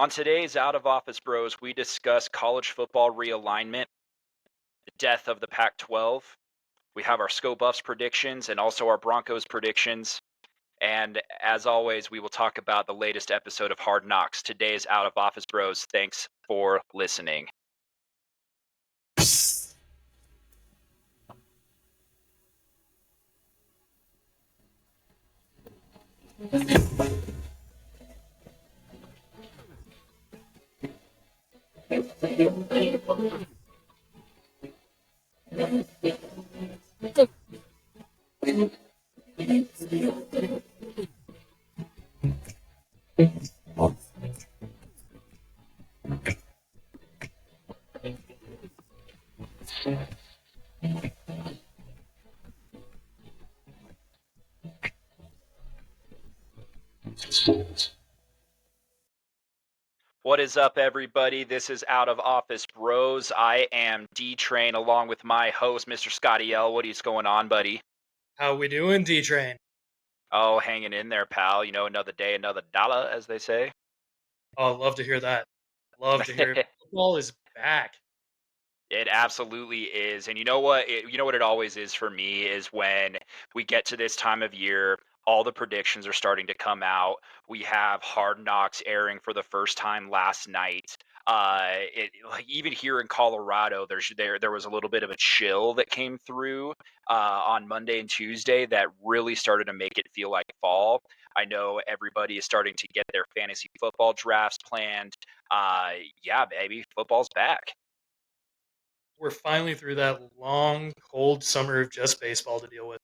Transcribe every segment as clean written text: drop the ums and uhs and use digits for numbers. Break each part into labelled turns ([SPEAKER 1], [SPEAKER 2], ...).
[SPEAKER 1] On today's Out of Office Bros, we discuss college football realignment, the death of the Pac 12. We have our Sco Buffs predictions and also our Broncos predictions. And as always, we will talk about the latest episode of Hard Knocks. Today's Out of Office Bros. Thanks for listening. What is up, everybody? This is Out of Office Bros. I am D Train along with my host, Mr. Scotty L. What is going on, buddy?
[SPEAKER 2] How we doing, D-Train?
[SPEAKER 1] Oh, hanging in there, pal. You know, another day, another dollar, as they say.
[SPEAKER 2] Oh, I'd love to hear that. Love to hear it. Football is back.
[SPEAKER 1] It absolutely is. And you know what? You know what it always is for me is when we get to this time of year, all the predictions are starting to come out. We have Hard Knocks airing for the first time last night. Like even here in Colorado, there was a little bit of a chill that came through on Monday and Tuesday that really started to make it feel like fall. I know everybody is starting to get their fantasy football drafts planned. Yeah, baby, football's back.
[SPEAKER 2] We're finally through that long, cold summer of just baseball to deal with.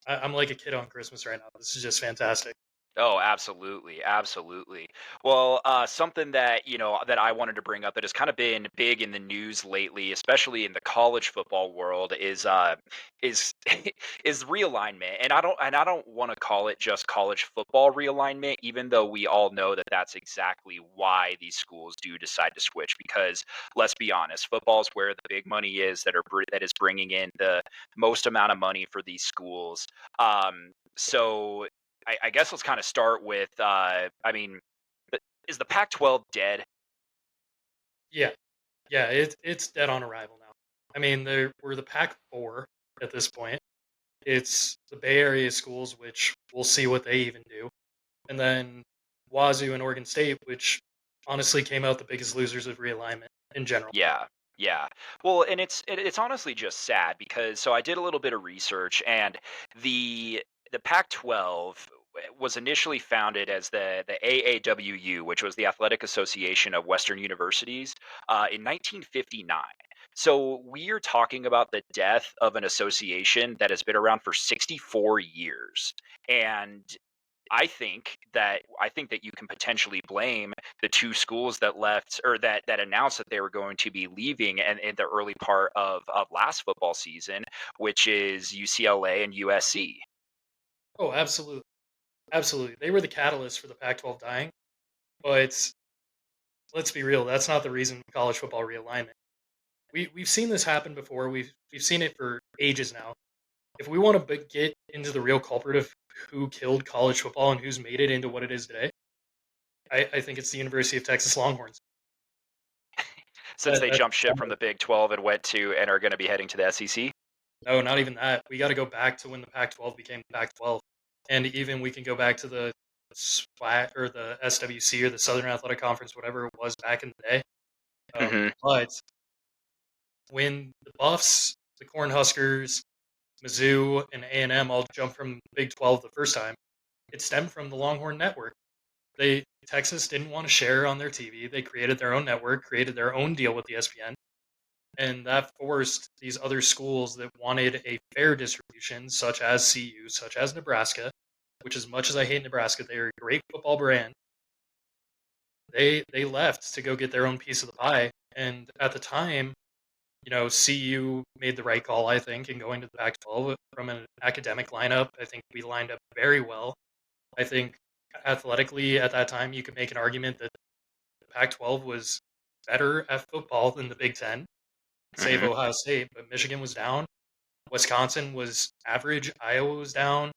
[SPEAKER 2] I'm like a kid on Christmas right now. This is just fantastic.
[SPEAKER 1] Oh, absolutely, absolutely. Well, something that that I wanted to bring up that has kind of been big in the news lately, especially in the college football world, is is realignment. And I don't want to call it just college football realignment, even though we all know that that's exactly why these schools do decide to switch. Because let's be honest, football is where the big money is that is bringing in the most amount of money for these schools. So I guess let's kind of start with. I mean, is the Pac-12 dead?
[SPEAKER 2] Yeah, yeah, it's dead on arrival now. I mean, we're the Pac-4 at this point. It's the Bay Area schools, which we'll see what they even do, and then Wazoo and Oregon State, which honestly came out the biggest losers of realignment in general.
[SPEAKER 1] Yeah, yeah. Well, and it's honestly just sad because I did a little bit of research, and the Pac-12 was initially founded as the AAWU, which was the Athletic Association of Western Universities, in 1959. So we are talking about the death of an association that has been around for 64 years. And I think that you can potentially blame the two schools that left or that announced that they were going to be leaving and in the early part of last football season, which is UCLA and USC.
[SPEAKER 2] Oh, absolutely. Absolutely. They were the catalyst for the Pac-12 dying, but let's be real, that's not the reason for college football realignment. We've seen this happen before. We've seen it for ages now. If we want to get into the real culprit of who killed college football and who's made it into what it is today, I think it's the University of Texas Longhorns.
[SPEAKER 1] Since they
[SPEAKER 2] That's
[SPEAKER 1] jumped ship from the Big 12 and are going to be heading to the SEC.
[SPEAKER 2] no, not even that. We got to go back to when the Pac-12 became the Pac-12, and even we can go back to the SWAC or the SWC or the Southern Athletic Conference, whatever it was back in the day.
[SPEAKER 1] Hmm.
[SPEAKER 2] But when the Buffs, the Cornhuskers, Mizzou, and A&M all jumped from the Big 12 the first time, it stemmed from the Longhorn Network. Texas didn't want to share on their TV. They created their own network, created their own deal with ESPN, and that forced these other schools that wanted a fair distribution, such as CU, such as Nebraska, which as much as I hate Nebraska, they are a great football brand. They left to go get their own piece of the pie, and at the time, CU made the right call, I think, in going to the Pac-12 from an academic lineup. I think we lined up very well. I think athletically at that time, you could make an argument that the Pac-12 was better at football than the Big Ten, save
[SPEAKER 1] Hmm.
[SPEAKER 2] Ohio State, but Michigan was down. Wisconsin was average. Iowa was down.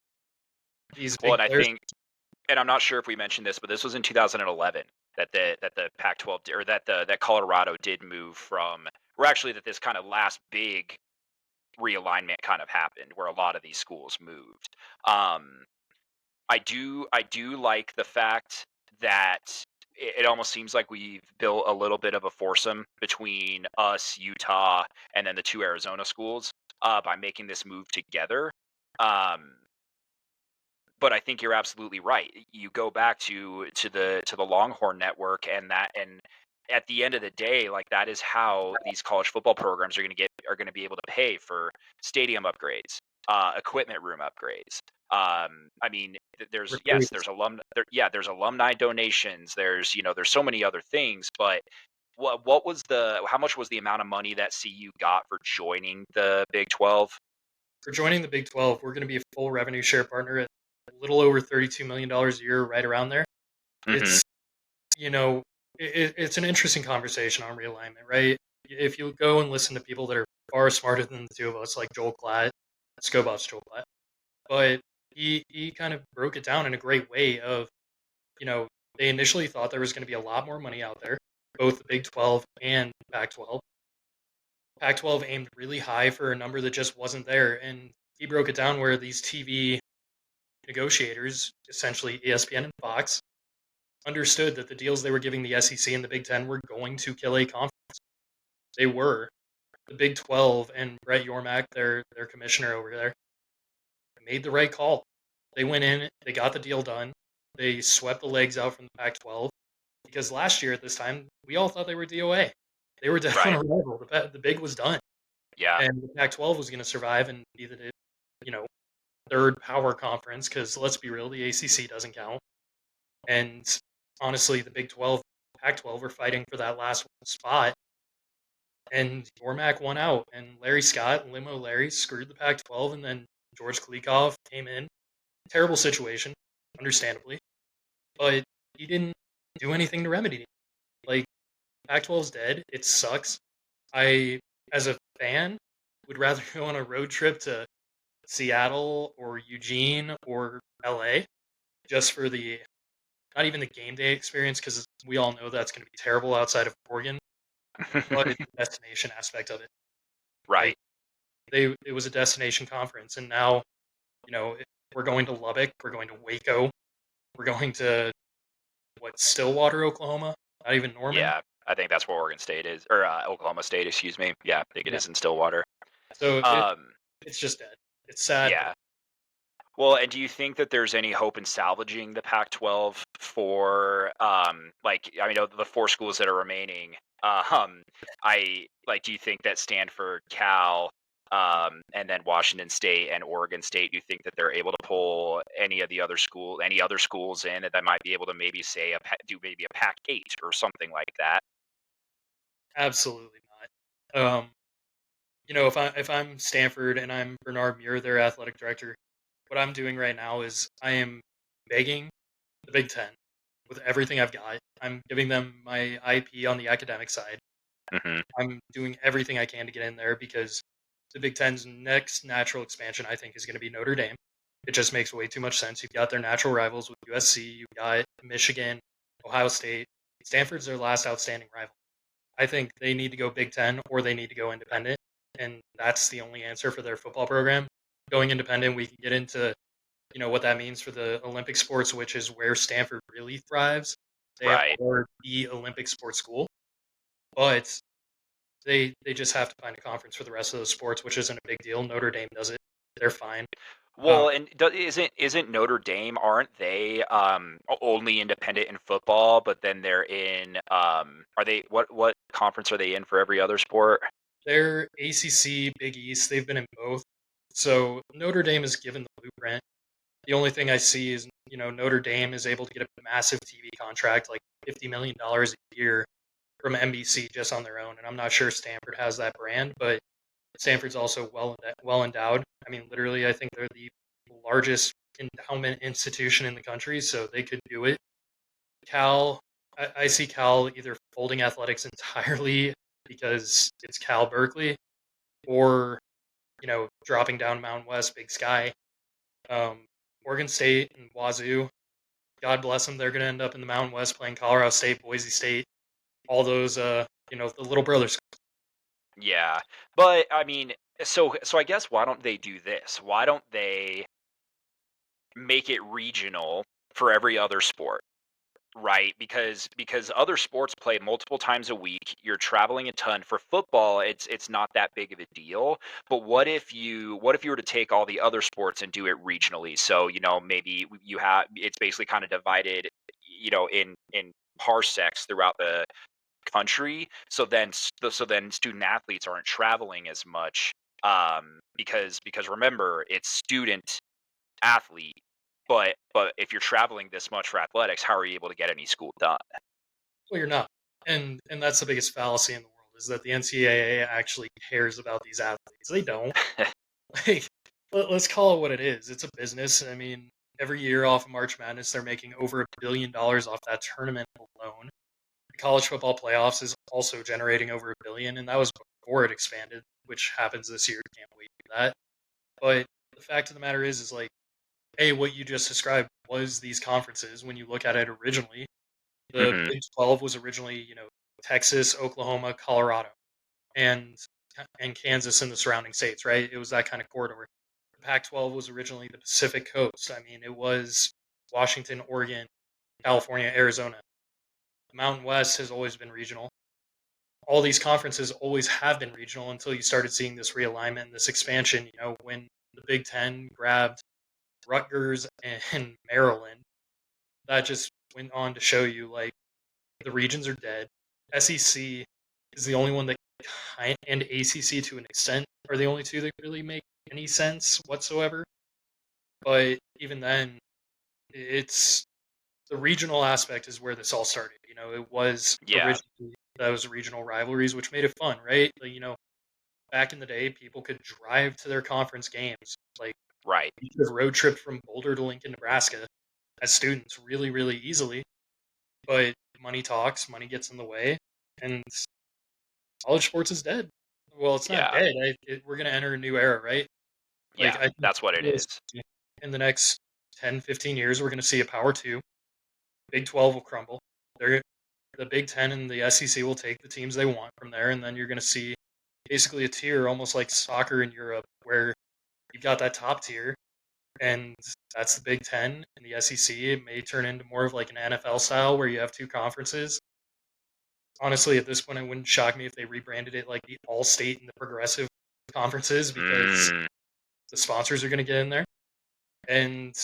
[SPEAKER 2] These
[SPEAKER 1] Well,
[SPEAKER 2] big
[SPEAKER 1] and I
[SPEAKER 2] players.
[SPEAKER 1] think, and I'm not sure if we mentioned this, but this was in 2011. that the Pac-12 or that Colorado did move from, or actually that this kind of last big realignment kind of happened where a lot of these schools moved. Um, I do like the fact that it almost seems like we've built a little bit of a foursome between us, Utah, and then the two Arizona schools by making this move together. Um, but I think you're absolutely right. You go back to the Longhorn network, and at the end of the day, like that is how these college football programs are going to be able to pay for stadium upgrades, equipment room upgrades. I mean, there's yes,
[SPEAKER 2] Recruits.
[SPEAKER 1] there's alumni donations. There's so many other things. But what was the how much was the amount of money that CU got for joining the Big 12?
[SPEAKER 2] For joining the Big 12, we're going to be a full revenue share partner at a little over $32 million a year, right around there.
[SPEAKER 1] Hmm.
[SPEAKER 2] It's, you know, it's an interesting conversation on realignment, right? If you go and listen to people that are far smarter than the two of us, like Joel Klatt, Scobot's Joel Klatt, but he kind of broke it down in a great way of, you know, they initially thought there was going to be a lot more money out there, both the Big 12 and Pac 12. Pac 12 aimed really high for a number that just wasn't there. And he broke it down where these TV negotiators, essentially ESPN and Fox, understood that the deals they were giving the SEC and the Big Ten were going to kill a conference. They were. The Big 12 and Brett Yormark, their commissioner over there, made the right call. They went in, they got the deal done. They swept the legs out from the Pac 12 because last year at this time, we all thought they were DOA. They were dead on
[SPEAKER 1] Right.
[SPEAKER 2] arrival. The Big was done.
[SPEAKER 1] Yeah.
[SPEAKER 2] And the Pac 12 was going to survive and be the, you know, third power conference because let's be real, the ACC doesn't count. And honestly, the Big 12, Pac 12 were fighting for that last spot. And Yormark won out. And Larry Scott, Limo Larry, screwed the Pac 12. And then George Klikov came in. Terrible situation, understandably. But he didn't do anything to remedy it. Like, Pac 12's dead. It sucks. I, as a fan, would rather go on a road trip to Seattle or Eugene or LA just for the not even the game day experience because we all know that's going to be terrible outside of Oregon, but it's the destination aspect of it. Like
[SPEAKER 1] Right.
[SPEAKER 2] it was a destination conference, and now we're going to Lubbock, we're going to Waco, we're going to what Stillwater, Oklahoma, not even Norman.
[SPEAKER 1] Yeah, I think that's where Oregon State is, or Oklahoma State, excuse me. Yeah, I think it
[SPEAKER 2] Yeah,
[SPEAKER 1] is in Stillwater.
[SPEAKER 2] so
[SPEAKER 1] Um,
[SPEAKER 2] it's just dead. It's sad, but
[SPEAKER 1] yeah. Well, and do you think that there's any hope in salvaging the Pac-12 for, like, I mean, the four schools that are remaining? Um, do you think that Stanford, Cal, and then Washington State and Oregon State, do you think that they're able to pull any other schools in that might be able to maybe say do maybe a Pac-8 or something like that?
[SPEAKER 2] absolutely not. If I'm Stanford and I'm Bernard Muir, their athletic director, what I'm doing right now is I am begging the Big Ten with everything I've got. I'm giving them my IP on the academic side.
[SPEAKER 1] Hmm.
[SPEAKER 2] I'm doing everything I can to get in there because the Big Ten's next natural expansion, I think, is going to be Notre Dame. It just makes way too much sense. You've got their natural rivals with USC, you've got Michigan, Ohio State. Stanford's their last outstanding rival. I think they need to go Big Ten or they need to go independent. And that's the only answer for their football program. Going independent, we can get into what that means for the Olympic sports, which is where Stanford really thrives. They
[SPEAKER 1] Right.
[SPEAKER 2] are the Olympic sports school, but they just have to find a conference for the rest of those sports, which isn't a big deal. Notre Dame does it; they're fine. Um,
[SPEAKER 1] Well, and isn't Notre Dame, aren't they only independent in football, but then they're in are they what conference are they in for every other sport?
[SPEAKER 2] they're ACC, Big East. They've been in both, so Notre Dame is given the blueprint. The only thing I see is Notre Dame is able to get a massive TV contract, like $50 million a year from NBC just on their own, and I'm not sure Stanford has that brand, but Stanford's also well endowed. I mean, literally, I think they're the largest endowment institution in the country, so they could do it. Cal, I see Cal either folding athletics entirely because it's Cal Berkeley, or dropping down Mountain West, Big Sky. Um, Oregon State and Wazoo. God bless them. They're going to end up in the Mountain West playing Colorado State, Boise State, all those, the little brothers.
[SPEAKER 1] Yeah. But I mean, so I guess why don't they do this? Why don't they make it regional for every other sport? Right, because other sports play multiple times a week. You're traveling a ton. For football, it's not that big of a deal. But what if you were to take all the other sports and do it regionally? So, maybe you have it's basically kind of divided, in parsecs throughout the country. So then student athletes aren't traveling as much, because remember, it's student athlete. But if you're traveling this much for athletics, how are you able to get any school done?
[SPEAKER 2] Well, you're not. And that's the biggest fallacy in the world is that the NCAA actually cares about these athletes. They don't. Like, let's call it what it is. It's a business. I mean, every year off of March Madness, they're making over $1 billion off that tournament alone. The college football playoffs is also generating over $1 billion, and that was before it expanded, which happens this year. Can't wait for that. But the fact of the matter is like, hey, what you just described was these conferences. When you look at it originally, the
[SPEAKER 1] Hmm.
[SPEAKER 2] Big 12 was originally, Texas, Oklahoma, Colorado, and Kansas and the surrounding states, right? It was that kind of corridor. The Pac-12 was originally the Pacific Coast. I mean, it was Washington, Oregon, California, Arizona. The Mountain West has always been regional. All these conferences always have been regional until you started seeing this realignment, this expansion. When the Big Ten grabbed Rutgers and Maryland, that just went on to show you like the regions are dead. SEC is the only one that and ACC to an extent are the only two that really make any sense whatsoever. But even then, it's the regional aspect is where this all started. It was
[SPEAKER 1] Yeah,
[SPEAKER 2] originally those regional rivalries, which made it fun, right? Like, back in the day, people could drive to their conference games. Like,
[SPEAKER 1] right.
[SPEAKER 2] you could have road tripped from Boulder to Lincoln, Nebraska as students really, really easily. But money talks, money gets in the way, and college sports is dead. Well, it's not
[SPEAKER 1] Yeah,
[SPEAKER 2] dead. We're going to enter a new era, right? Like,
[SPEAKER 1] yeah.
[SPEAKER 2] I think
[SPEAKER 1] That's what it is.
[SPEAKER 2] in the next 10, 15 years, we're going to see a Power 2. Big 12 will crumble. They're, the Big 10 and the SEC will take the teams they want from there, and then you're going to see basically a tier almost like soccer in Europe where you've got that top tier, and that's the Big 10 and the SEC. It may turn into more of like an NFL style where you have two conferences. Honestly, at this point, it wouldn't shock me if they rebranded it like the All State and the Progressive conferences because
[SPEAKER 1] Mm,
[SPEAKER 2] the sponsors are going to get in there, and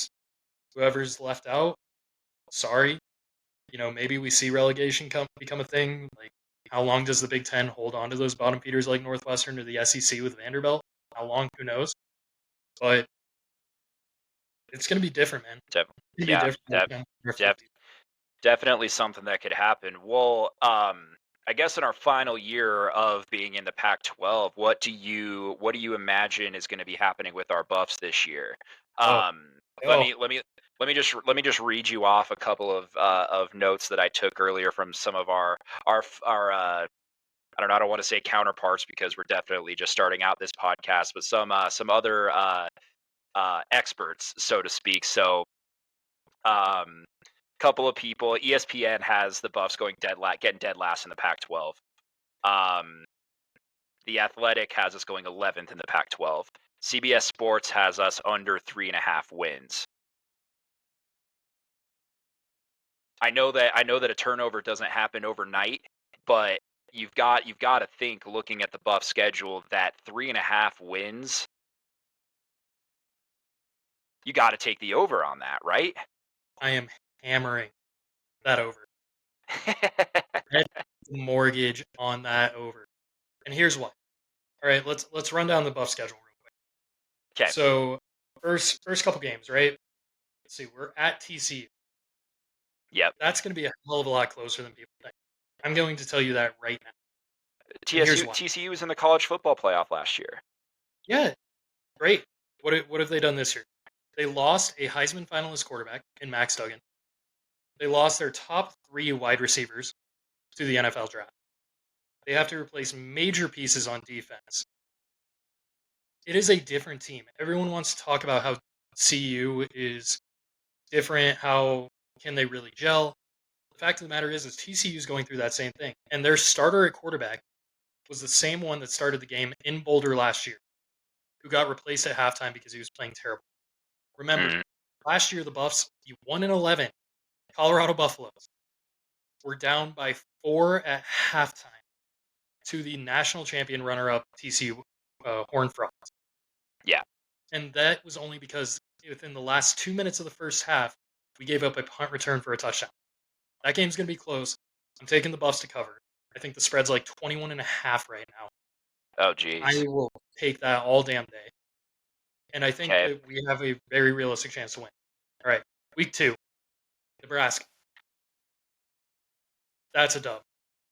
[SPEAKER 2] whoever's left out, sorry, maybe we see relegation become a thing. Like, how long does the Big Ten hold on to those bottom feeders like Northwestern or the SEC with Vanderbilt? How long? Who knows? But it's going to be different, man.
[SPEAKER 1] def-
[SPEAKER 2] It's going to be
[SPEAKER 1] yeah,
[SPEAKER 2] different.
[SPEAKER 1] def- def- definitely something that could happen. Well, I guess in our final year of being in the Pac-12, what do you imagine is going to be happening with our Buffs this year?
[SPEAKER 2] Oh,
[SPEAKER 1] Um, let
[SPEAKER 2] oh,
[SPEAKER 1] me let me let me just read you off a couple of notes that I took earlier from some of our I don't know. I don't want to say counterparts because we're definitely just starting out this podcast, but some other experts, so to speak. So, um, couple of people. ESPN has the Buffs going getting dead last in the Pac-12. Um, the Athletic has us going 11th in the Pac-12. CBS Sports has us under 3.5 wins. I know that a turnover doesn't happen overnight, but you've got to think, looking at the Buff schedule, that 3.5 wins, you got to take the over on that, right?
[SPEAKER 2] I am hammering that over. That's the mortgage on that over. And here's why. All right, let's run down the Buff schedule real quick.
[SPEAKER 1] Okay.
[SPEAKER 2] So first couple games, right? Let's see, we're at TCU.
[SPEAKER 1] Yep.
[SPEAKER 2] That's going to be a hell of a lot closer than people think. I'm going to tell you that right now. And here's
[SPEAKER 1] TSU
[SPEAKER 2] why.
[SPEAKER 1] TCU was in the college football playoff last year.
[SPEAKER 2] Yeah, great. What have they done this year? They lost a Heisman finalist quarterback in Max Duggan. They lost their top 3 wide receivers to the NFL draft. They have to replace major pieces on defense. It is a different team. Everyone wants to talk about how CU is different, how Can they really gel? The fact of the matter is TCU is going through that same thing. And their starter at quarterback was the same one that started the game in Boulder last year, who got replaced at halftime because he was playing terrible. Remember,
[SPEAKER 1] Mm.
[SPEAKER 2] last year the Buffs, the 1-11 Colorado Buffaloes, were down by 4 at halftime to the national champion runner-up TCU Horned Frogs.
[SPEAKER 1] Yeah.
[SPEAKER 2] And that was only because within the last 2 minutes of the first half, we gave up a punt return for a touchdown. That game's going to be close. I'm taking the Buffs to cover. I think the spread's like 21.5 right now.
[SPEAKER 1] Oh,
[SPEAKER 2] I
[SPEAKER 1] geez.
[SPEAKER 2] will take that all damn day. And I think
[SPEAKER 1] Okay.
[SPEAKER 2] that we have a very realistic chance to win. All right, week 2, Nebraska. That's a dub.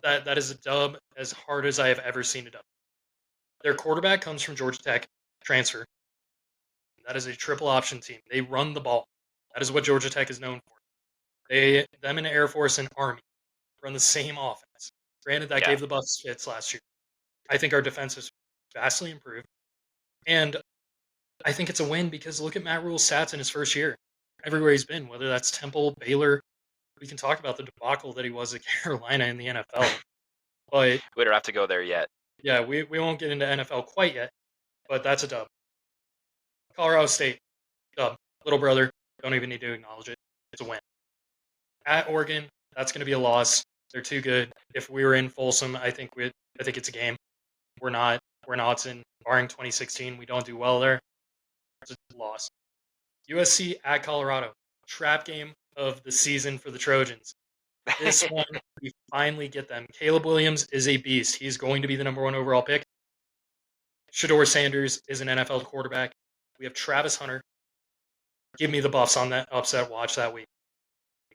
[SPEAKER 2] That is a dub as hard as I have ever seen a dub. Their quarterback comes from Georgia Tech, transfer. That is a triple option team. They run the ball. That is what Georgia Tech is known for. Them and Air Force and Army run the same offense. Granted, that
[SPEAKER 1] Yeah.
[SPEAKER 2] gave the Buffs fits last year. I think our defense is vastly improved, and I think it's a win because look at Matt Rule's stats in his first year. Everywhere he's been, whether that's Temple, Baylor, we can talk about the debacle that he was at Carolina in the NFL. But
[SPEAKER 1] We don't have to go there yet.
[SPEAKER 2] yeah, we won't get into NFL quite yet, but that's a dub. Colorado State, dub. Little brother, don't even need to acknowledge it. It's a win. At Oregon, that's going to be a loss. They're too good. If we were in Folsom, I think it's a game. We're not. We're not in. Barring 2016, we don't do well there. It's a loss. USC at Colorado, trap game of the season for the Trojans. This one, we finally get them. Caleb Williams is a beast. He's going to be the number 1 overall pick. Shador Sanders is an NFL quarterback. We have Travis Hunter. Give me the Buffs on that upset watch that week.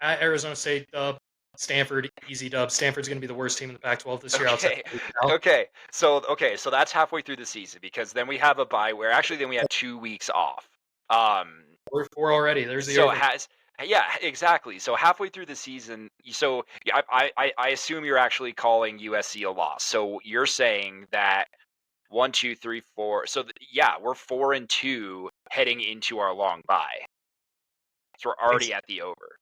[SPEAKER 2] At Arizona State, dub. Stanford, easy dub. Stanford's going to be the worst team in the Pac-12 this year outside
[SPEAKER 1] Okay.
[SPEAKER 2] of Cal.
[SPEAKER 1] So that's halfway through the season because then we have a bye where actually then we have 2 weeks off. Um
[SPEAKER 2] We're 4 already. There's the
[SPEAKER 1] so
[SPEAKER 2] over.
[SPEAKER 1] has yeah, exactly. So halfway through the season, so yeah, I assume you're actually calling USC a loss. So you're saying that 1, 2, 3, 4. So yeah, we're 4-2 heading into our long bye. So we're already at the over.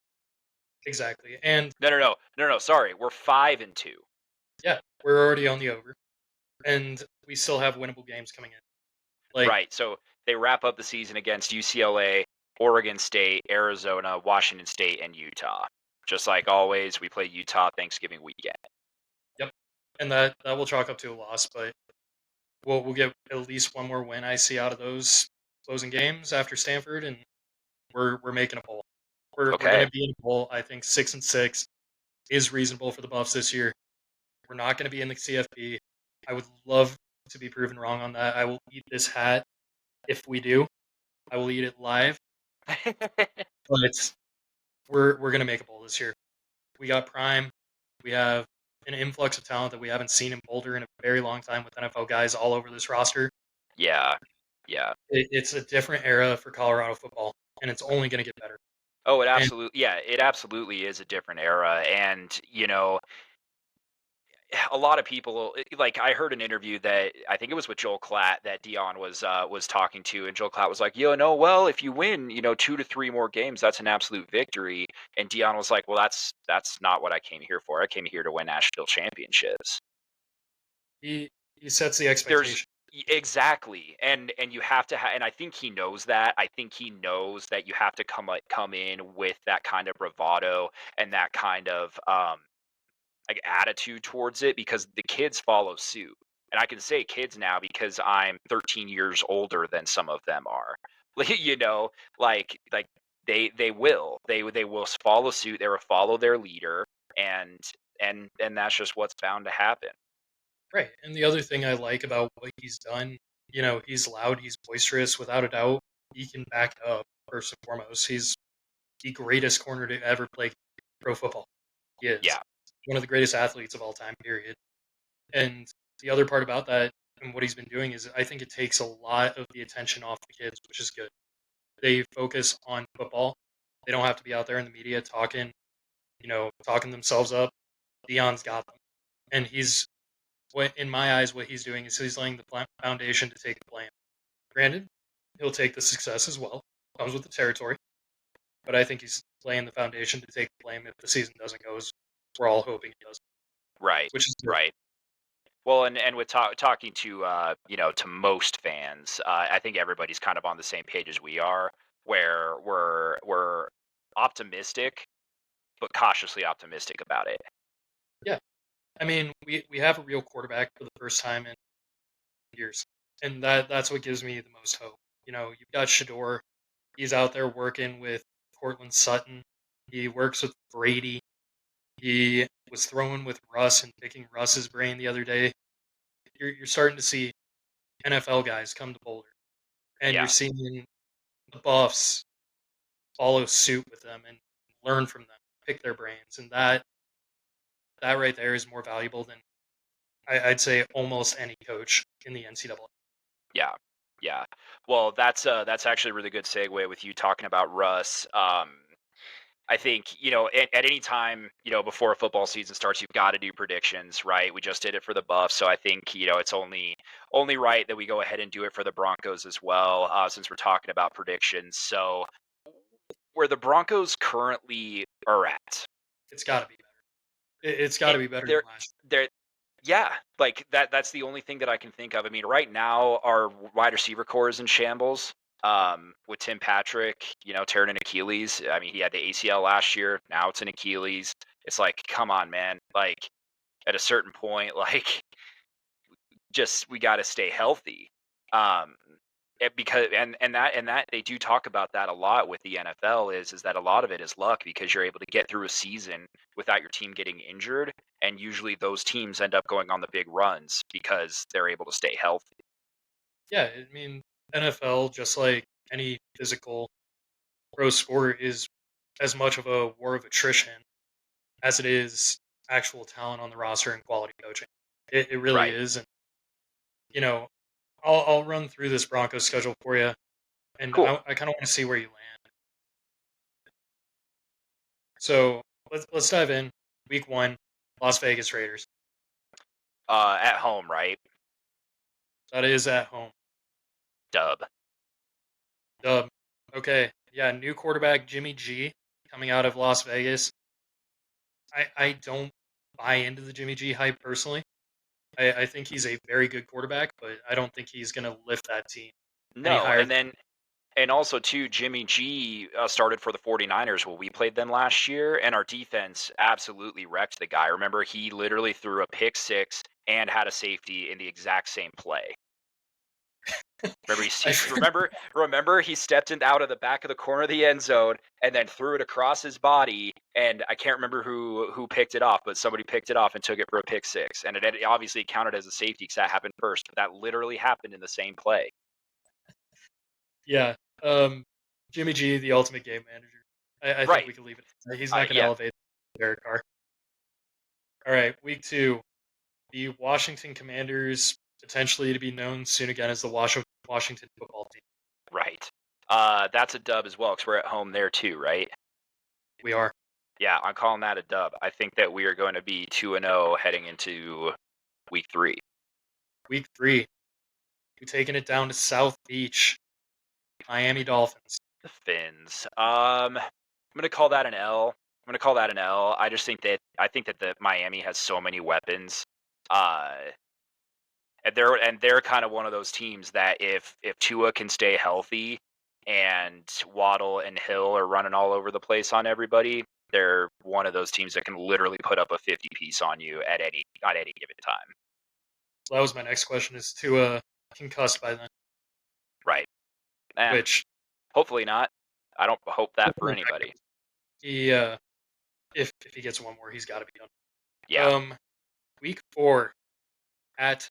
[SPEAKER 2] Exactly. And
[SPEAKER 1] No. Sorry, we're 5-2.
[SPEAKER 2] yeah, we're already on the over. And we still have winnable games coming in. Like,
[SPEAKER 1] Right. So they wrap up the season against UCLA, Oregon State, Arizona, Washington State, and Utah. Just like always, we play Utah Thanksgiving weekend.
[SPEAKER 2] yep. And that will chalk up to a loss, but we'll get at least one more win I see out of those closing games after Stanford, and we're making a bowl. We're going
[SPEAKER 1] Okay.
[SPEAKER 2] to be in a bowl. I think 6-6 is reasonable for the Buffs this year. We're not going to be in the CFP. I would love to be proven wrong on that. I will eat this hat if we do. I will eat it live. But we're going to make a bowl this year. We got Prime. We have an influx of talent that we haven't seen in Boulder in a very long time with NFL guys all over this roster.
[SPEAKER 1] Yeah. Yeah.
[SPEAKER 2] It's a different era for Colorado football, and it's only going to get better.
[SPEAKER 1] Oh,
[SPEAKER 2] And
[SPEAKER 1] it absolutely is a different era. And, a lot of people like I heard an interview that I think it was with Joel Klatt that Dion was talking to, and Joel Klatt was like, no, well, if you win, 2 to 3 more games, that's an absolute victory. And Dion was like, well, that's not what I came here for. I came here to win national championships.
[SPEAKER 2] he sets the
[SPEAKER 1] There's
[SPEAKER 2] expectation.
[SPEAKER 1] exactly, and you have to and I think he knows that. I think he knows that you have to come in with that kind of bravado and that kind of like attitude towards it because the kids follow suit. And I can say kids now because I'm 13 years older than some of them are. you know, like they will follow suit. They will follow their leader, and and that's just what's bound to happen.
[SPEAKER 2] Right. And the other thing I like about what he's done, he's loud, he's boisterous, without a doubt. He can back it up, first and foremost. He's the greatest corner to ever play pro football. He is
[SPEAKER 1] Yeah,
[SPEAKER 2] one of the greatest athletes of all time, period. And the other part about that and what he's been doing is I think it takes a lot of the attention off the kids, which is good. They focus on football. They don't have to be out there in the media talking themselves up. Dion's got them. And in my eyes, what he's doing is he's laying the foundation to take the blame. Granted, he'll take the success as well. Comes with the territory. But I think he's laying the foundation to take the blame if the season doesn't go as we're all hoping it does,
[SPEAKER 1] Right.
[SPEAKER 2] which is good.
[SPEAKER 1] Right. Well, and with talking to to most fans, I think everybody's kind of on the same page as we are, where we're optimistic but cautiously optimistic about it.
[SPEAKER 2] Yeah. I mean, we have a real quarterback for the first time in years, and that's what gives me the most hope. You've got Shador. He's out there working with Cortland Sutton. He works with Brady. He was throwing with Russ and picking Russ's brain the other day. You're starting to see NFL guys come to Boulder, and you're
[SPEAKER 1] Yeah,
[SPEAKER 2] seeing the Buffs follow suit with them and learn from them, pick their brains, and that right there is more valuable than I'd say almost any coach in the NCAA.
[SPEAKER 1] yeah, yeah. Well, that's actually a really good segue with you talking about Russ. I think, at any time, before a football season starts, you've got to do predictions, right? We just did it for the Buffs, so I think, it's only right that we go ahead and do it for the Broncos as well, since we're talking about predictions. So, where the Broncos currently are at,
[SPEAKER 2] It's got to be better. It's got
[SPEAKER 1] it,
[SPEAKER 2] to be better than
[SPEAKER 1] they're
[SPEAKER 2] last
[SPEAKER 1] they're yeah, like that's the only thing that I can think of. I mean, right now our wide receiver core is in shambles. With Tim Patrick, tearing an Achilles. I mean, he had the ACL last year. Now it's an Achilles. It's like, come on, man. Like at a certain point, like just we got to stay healthy. Um, because and that they do talk about that a lot with the NFL is that a lot of it is luck because you're able to get through a season without your team getting injured, and usually those teams end up going on the big runs because they're able to stay healthy.
[SPEAKER 2] year. Yeah, I mean, NFL, just like any physical pro sport, is as much of a war of attrition as it is actual talent on the roster and quality coaching. It really
[SPEAKER 1] Right.
[SPEAKER 2] is, and you know, I'll run through this Broncos schedule for you, and
[SPEAKER 1] Cool.
[SPEAKER 2] I kind of want to see where you land. So let's dive in. Week 1, Las Vegas Raiders.
[SPEAKER 1] At home, right?
[SPEAKER 2] That is at home.
[SPEAKER 1] Dub.
[SPEAKER 2] Dub. Okay, yeah, new quarterback Jimmy G coming out of Las Vegas. I don't buy into the Jimmy G hype personally. I think he's a very good quarterback, but I don't think he's going to lift that team any
[SPEAKER 1] No,
[SPEAKER 2] higher
[SPEAKER 1] and
[SPEAKER 2] than.
[SPEAKER 1] then and also too, Jimmy G started for the 49ers when we played them last year, and our defense absolutely wrecked the guy. Remember, he literally threw a pick six and had a safety in the exact same play. Remember,
[SPEAKER 2] I,
[SPEAKER 1] remember he stepped out of the back of the corner of the end zone and then threw it across his body. And I can't remember who picked it off, but somebody picked it off and took it for a pick six. And it obviously counted as a safety because that happened first. But that literally happened in the same play.
[SPEAKER 2] yeah, Jimmy G, the ultimate game manager. I think
[SPEAKER 1] Right.
[SPEAKER 2] we can leave it. He's not going to
[SPEAKER 1] Yeah.
[SPEAKER 2] elevate Derek Carr. All right, week 2, the Washington Commanders, potentially to be known soon again as the Washington football team.
[SPEAKER 1] Right. That's a dub as well because we're at home there too, right?
[SPEAKER 2] We are.
[SPEAKER 1] Yeah, I'm calling that a dub. I think that we are going to be 2-0 heading into week 3.
[SPEAKER 2] Week 3, we're taking it down to South Beach, Miami Dolphins.
[SPEAKER 1] The Finns. I'm gonna call that an L. I'm gonna call that an L. I think that the Miami has so many weapons. Uh, and they're kind of one of those teams that if Tua can stay healthy and Waddle and Hill are running all over the place on everybody, they're one of those teams that can literally put up a 50 piece on you at any given time.
[SPEAKER 2] So that was my next question: is Tua concussed by then?
[SPEAKER 1] Right. Eh,
[SPEAKER 2] Which
[SPEAKER 1] hopefully not. I don't hope that for anybody.
[SPEAKER 2] he, if he gets one more, he's got to be done.
[SPEAKER 1] Yeah.
[SPEAKER 2] Week 4 at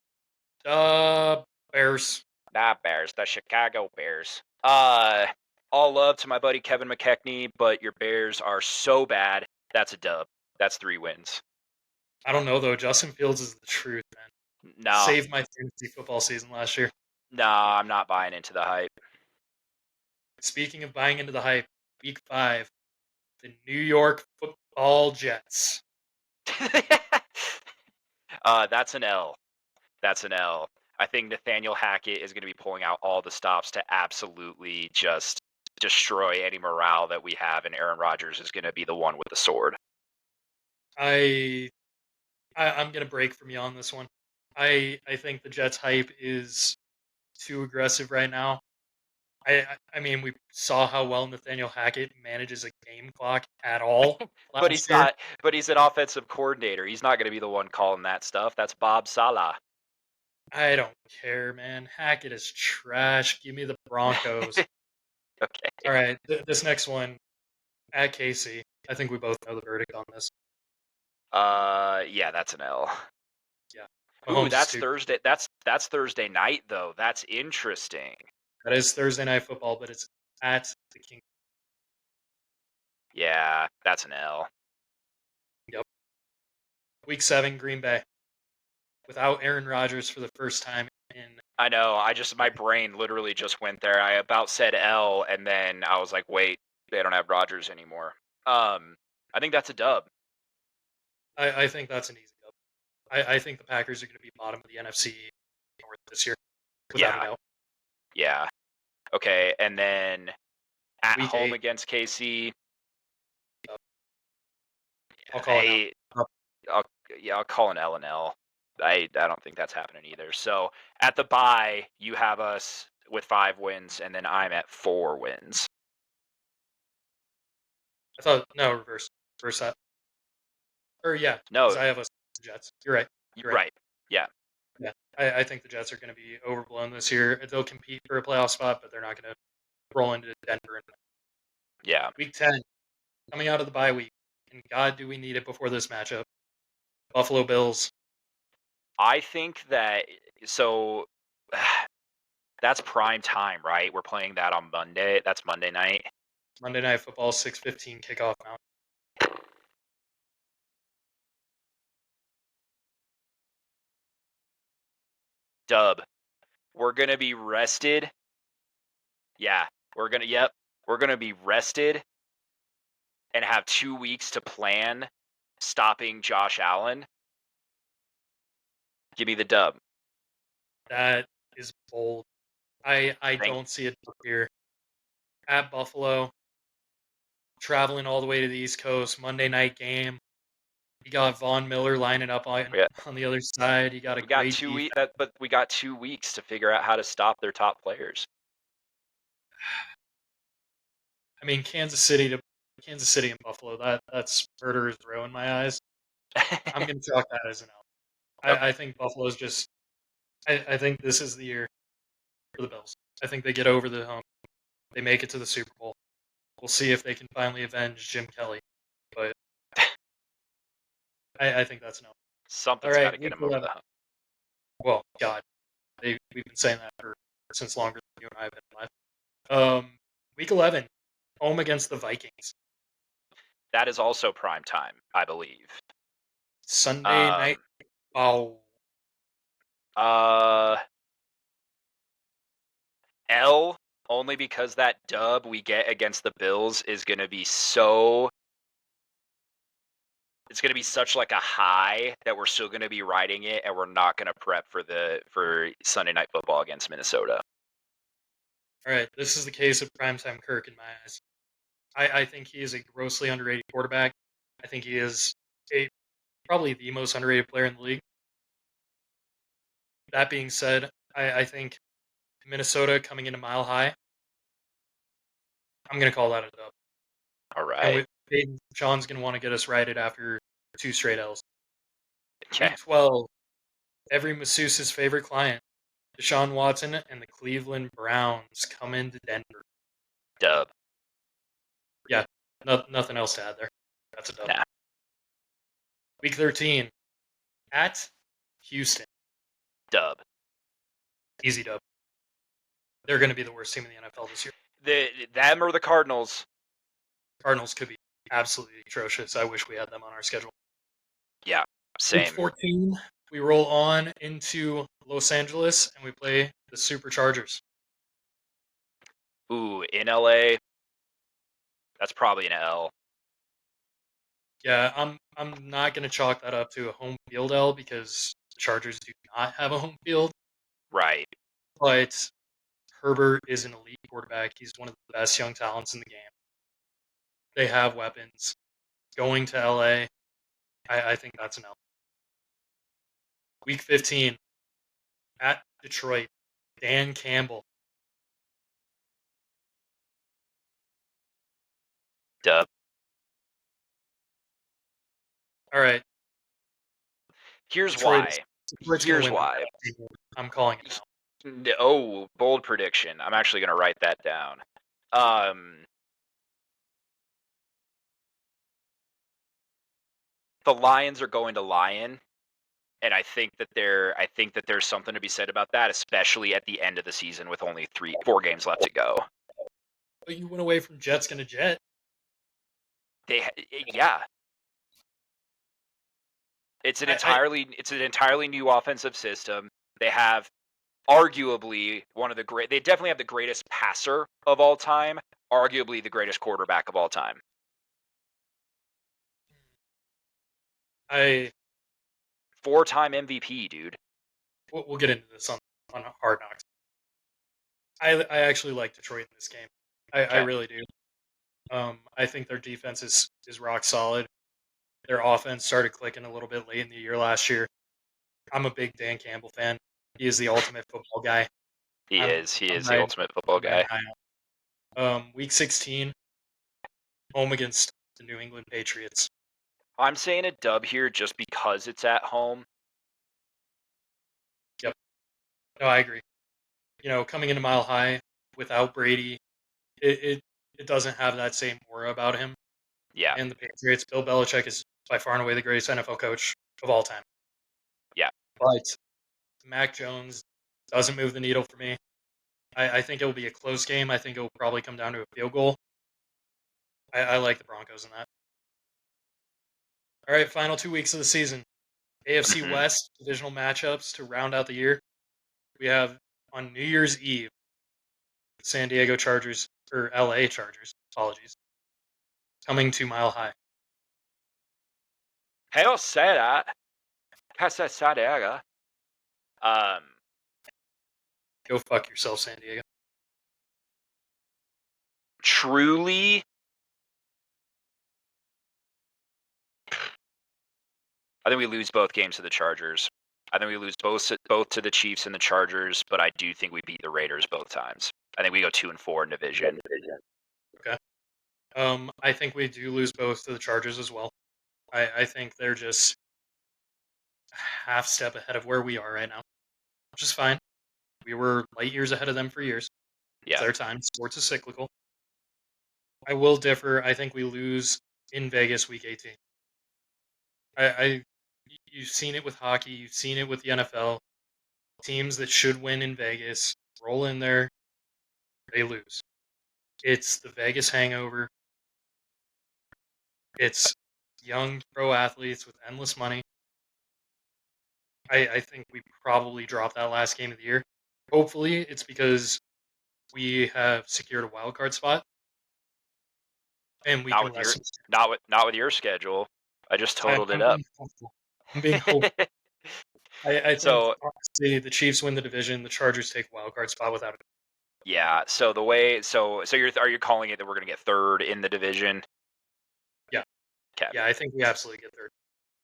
[SPEAKER 2] the Bears.
[SPEAKER 1] Bears, the Chicago Bears. All love to my buddy Kevin McKechnie, but your Bears are so bad. That's a dub. That's 3 wins.
[SPEAKER 2] I don't know though. Justin Fields is the truth, man.
[SPEAKER 1] No,
[SPEAKER 2] Saved my fantasy football season last year.
[SPEAKER 1] no, I'm not buying into the hype.
[SPEAKER 2] Speaking of buying into the hype, week 5, the New York Football Jets.
[SPEAKER 1] That's an L. That's an L. I think Nathaniel Hackett is going to be pulling out all the stops to absolutely just destroy any morale that we have, and Aaron Rodgers is going to be the one with the sword.
[SPEAKER 2] I, I'm gonna break from you on this one. I think the Jets hype is too aggressive right now. I mean, we saw how well Nathaniel Hackett manages a game clock at all
[SPEAKER 1] But
[SPEAKER 2] last
[SPEAKER 1] he's
[SPEAKER 2] year.
[SPEAKER 1] not. But he's an offensive coordinator. He's not going to be the one calling that stuff. That's Bob Sala.
[SPEAKER 2] I don't care, man. Hackett is trash. Give me the Broncos.
[SPEAKER 1] Okay.
[SPEAKER 2] All right, this next one at Casey. I think we both know the verdict on this.
[SPEAKER 1] Yeah, that's an L.
[SPEAKER 2] Yeah,
[SPEAKER 1] Ooh,
[SPEAKER 2] Mahomes is
[SPEAKER 1] that's
[SPEAKER 2] too.
[SPEAKER 1] Thursday. That's Thursday night though. That's interesting.
[SPEAKER 2] That is Thursday night football, but it's at the King.
[SPEAKER 1] Yeah, that's an L.
[SPEAKER 2] Yep. Week 7, Green Bay without Aaron Rodgers for the first time in.
[SPEAKER 1] I know. My brain literally just went there. I about said L, and then I was like, wait, they don't have Rodgers anymore. I think that's a dub.
[SPEAKER 2] I think that's an easy dub. I think the Packers are going to be bottom of the NFC North this year, without a
[SPEAKER 1] Yeah,
[SPEAKER 2] doubt.
[SPEAKER 1] yeah. Okay, and then at
[SPEAKER 2] Week
[SPEAKER 1] home
[SPEAKER 2] 8,
[SPEAKER 1] against KC,
[SPEAKER 2] I'll call it out.
[SPEAKER 1] I, I'll, yeah, I'll call an L and L. I don't think that's happening either. So at the bye, you have us with 5 wins, and then I'm at 4 wins.
[SPEAKER 2] I thought no reverse that. Or yeah, because
[SPEAKER 1] No,
[SPEAKER 2] I have us Jets. You're right. You're right.
[SPEAKER 1] right. Yeah,
[SPEAKER 2] Yeah, I think the Jets are going to be overblown this year. They'll compete for a playoff spot, but they're not going to roll into Denver in
[SPEAKER 1] yeah.
[SPEAKER 2] Week 10, coming out of the bye week. And God, do we need it before this matchup? Buffalo Bills,
[SPEAKER 1] I think that so that's prime time, right? We're playing that on Monday. That's Monday night.
[SPEAKER 2] Monday Night Football, 6:15 kickoff now.
[SPEAKER 1] Dub. We're gonna be rested. Yeah, yep. We're gonna be rested and have 2 weeks to plan stopping Josh Allen. Give me the dub.
[SPEAKER 2] That is bold. I
[SPEAKER 1] Thank
[SPEAKER 2] don't see it here. At Buffalo, traveling all the way to the East Coast, Monday night game. You got Von Miller lining up
[SPEAKER 1] we got,
[SPEAKER 2] on the other side. You got a
[SPEAKER 1] we got
[SPEAKER 2] great
[SPEAKER 1] 2 weeks,
[SPEAKER 2] defense.
[SPEAKER 1] but we got 2 weeks to figure out how to stop their top players.
[SPEAKER 2] I mean, Kansas City and Buffalo. That's murderer's row in my eyes. I'm going to chalk that as an L. I
[SPEAKER 1] Okay.
[SPEAKER 2] think Buffalo's just. I think this is the year for the Bills. I think they get over the hump. They make it to the Super Bowl. We'll see if they can finally avenge Jim Kelly. But I think that's an L. All
[SPEAKER 1] Something's got to
[SPEAKER 2] right,
[SPEAKER 1] get
[SPEAKER 2] week
[SPEAKER 1] him over
[SPEAKER 2] 11.
[SPEAKER 1] the hump.
[SPEAKER 2] Well, God, we've been saying that since longer than you and I have been alive. Week 11, home against the Vikings.
[SPEAKER 1] That is also prime time, I believe.
[SPEAKER 2] Sunday night.
[SPEAKER 1] Um,
[SPEAKER 2] Oh,
[SPEAKER 1] uh, L, only because that dub we get against the Bills is going to be so. It's going to be such like a high that we're still going to be riding it, and we're not going to prep for Sunday Night Football against Minnesota.
[SPEAKER 2] all right. This is the case of primetime Kirk in my eyes. I think he is a grossly underrated quarterback. I think he is probably the most underrated player in the league. That being said, I think Minnesota coming into Mile High, I'm going to call that a dub.
[SPEAKER 1] All
[SPEAKER 2] And
[SPEAKER 1] right.
[SPEAKER 2] with Sean's going to want to get us righted after 2 straight L's.
[SPEAKER 1] Okay.
[SPEAKER 2] Week 12, every masseuse's favorite client, Deshaun Watson and the Cleveland Browns come into Denver.
[SPEAKER 1] Dub.
[SPEAKER 2] Yeah, nothing else to add there. That's a dub.
[SPEAKER 1] Nah.
[SPEAKER 2] Week 13, at Houston.
[SPEAKER 1] Dub.
[SPEAKER 2] Easy dub. They're going to be the worst team in the NFL this year.
[SPEAKER 1] Them or the Cardinals.
[SPEAKER 2] Cardinals could be absolutely atrocious. I wish we had them on our schedule.
[SPEAKER 1] Yeah.
[SPEAKER 2] Week
[SPEAKER 1] Same.
[SPEAKER 2] 14, we roll on into Los Angeles and we play the Superchargers.
[SPEAKER 1] Ooh, in LA. That's probably an L.
[SPEAKER 2] Yeah, I'm not going to chalk that up to a home field L because the Chargers do not have a home field.
[SPEAKER 1] Right.
[SPEAKER 2] But Herbert is an elite quarterback. He's one of the best young talents in the game. They have weapons. Going to LA, I think that's an L. Week 15 at Detroit, Dan Campbell.
[SPEAKER 1] Dub.
[SPEAKER 2] All right,
[SPEAKER 1] Here's
[SPEAKER 2] Detroit
[SPEAKER 1] why.
[SPEAKER 2] is Detroit's going to
[SPEAKER 1] Here's
[SPEAKER 2] win the
[SPEAKER 1] why.
[SPEAKER 2] NFC. I'm calling it now.
[SPEAKER 1] Oh, bold prediction. I'm actually going to write that down. Um, the Lions are going to Lion, and I think that there's something to be said about that, especially at the end of the season with only 4 games left to go.
[SPEAKER 2] But you went away from Jets going to Jet.
[SPEAKER 1] Yeah. It's an entirely new offensive system. They have arguably they definitely have the greatest passer of all time, arguably the greatest quarterback of all time.
[SPEAKER 2] I
[SPEAKER 1] 4-time MVP, dude.
[SPEAKER 2] we'll get into this on Hard Knocks. I actually like Detroit in this game. I
[SPEAKER 1] Okay.
[SPEAKER 2] really do. I think their defense is rock solid. Their offense started clicking a little bit late in the year last year. I'm a big Dan Campbell fan. He is the ultimate football guy.
[SPEAKER 1] He
[SPEAKER 2] I'm
[SPEAKER 1] is the
[SPEAKER 2] riding,
[SPEAKER 1] ultimate football
[SPEAKER 2] riding
[SPEAKER 1] guy.
[SPEAKER 2] high on. Week 16, home against the New England Patriots.
[SPEAKER 1] I'm saying a dub here just because it's at home.
[SPEAKER 2] Yep. No, I agree. Coming into Mile High without Brady, it doesn't have that same aura about him.
[SPEAKER 1] Yeah.
[SPEAKER 2] And the Patriots, Bill Belichick is by far and away the greatest NFL coach of all time.
[SPEAKER 1] Yeah.
[SPEAKER 2] But Mac Jones doesn't move the needle for me. I think it will be a close game. I think it will probably come down to a field goal. I like the Broncos in that. All right, final 2 weeks of the season. AFC West divisional matchups to round out the year. We have on New Year's Eve, San Diego Chargers, or LA Chargers, apologies, coming to Mile High.
[SPEAKER 1] Hell say that. Casa San Diego.
[SPEAKER 2] Go fuck yourself, San Diego.
[SPEAKER 1] Truly, I think we lose both games to the Chargers. I think we lose both to the Chiefs and the Chargers, but I do think we beat the Raiders both times. I think we go 2-4 in division.
[SPEAKER 2] Okay. I think we do lose both to the Chargers as well. I think they're just a half step ahead of where we are right now, which is fine. We were light years ahead of them for years.
[SPEAKER 1] Yeah.
[SPEAKER 2] It's their time. Sports is cyclical. I will differ. I think we lose in Vegas week 18. You've seen it with hockey. You've seen it with the NFL. Teams that should win in Vegas roll in there, they lose. It's the Vegas hangover. It's young pro athletes with endless money. I think we probably dropped that last game of the year. Hopefully, it's because we have secured a wild card spot, and we
[SPEAKER 1] not
[SPEAKER 2] can
[SPEAKER 1] with not with your schedule. I just totaled it up.
[SPEAKER 2] I'm being hopeful. I think
[SPEAKER 1] So
[SPEAKER 2] honestly, the Chiefs win the division. The Chargers take a wild card spot without it.
[SPEAKER 1] yeah. So the way are you calling it that we're going to get third in the division?
[SPEAKER 2] Yeah.
[SPEAKER 1] Okay.
[SPEAKER 2] Yeah, I think we absolutely get third.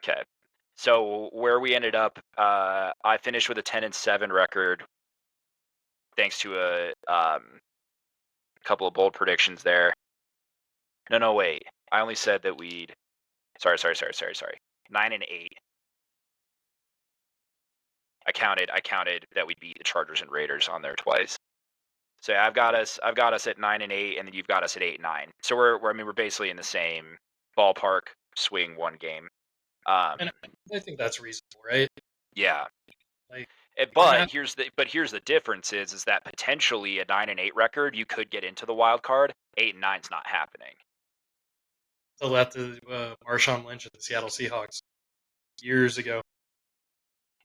[SPEAKER 1] Okay. So where we ended up, I finished with a 10-7 record, thanks to a couple of bold predictions there. No, wait. I only said that we'd. Sorry. 9-8. I counted that we beat the Chargers and Raiders on there twice. So I've got us at 9-8, and then you've got us at 8-9. So we're basically in the same ballpark. Swing one game.
[SPEAKER 2] And I think that's reasonable, right?
[SPEAKER 1] Yeah.
[SPEAKER 2] Like,
[SPEAKER 1] But here's the difference is that potentially a 9-8 record, you could get into the wild card. 8-9's not happening.
[SPEAKER 2] to let the Marshawn Lynch of the Seattle Seahawks years ago.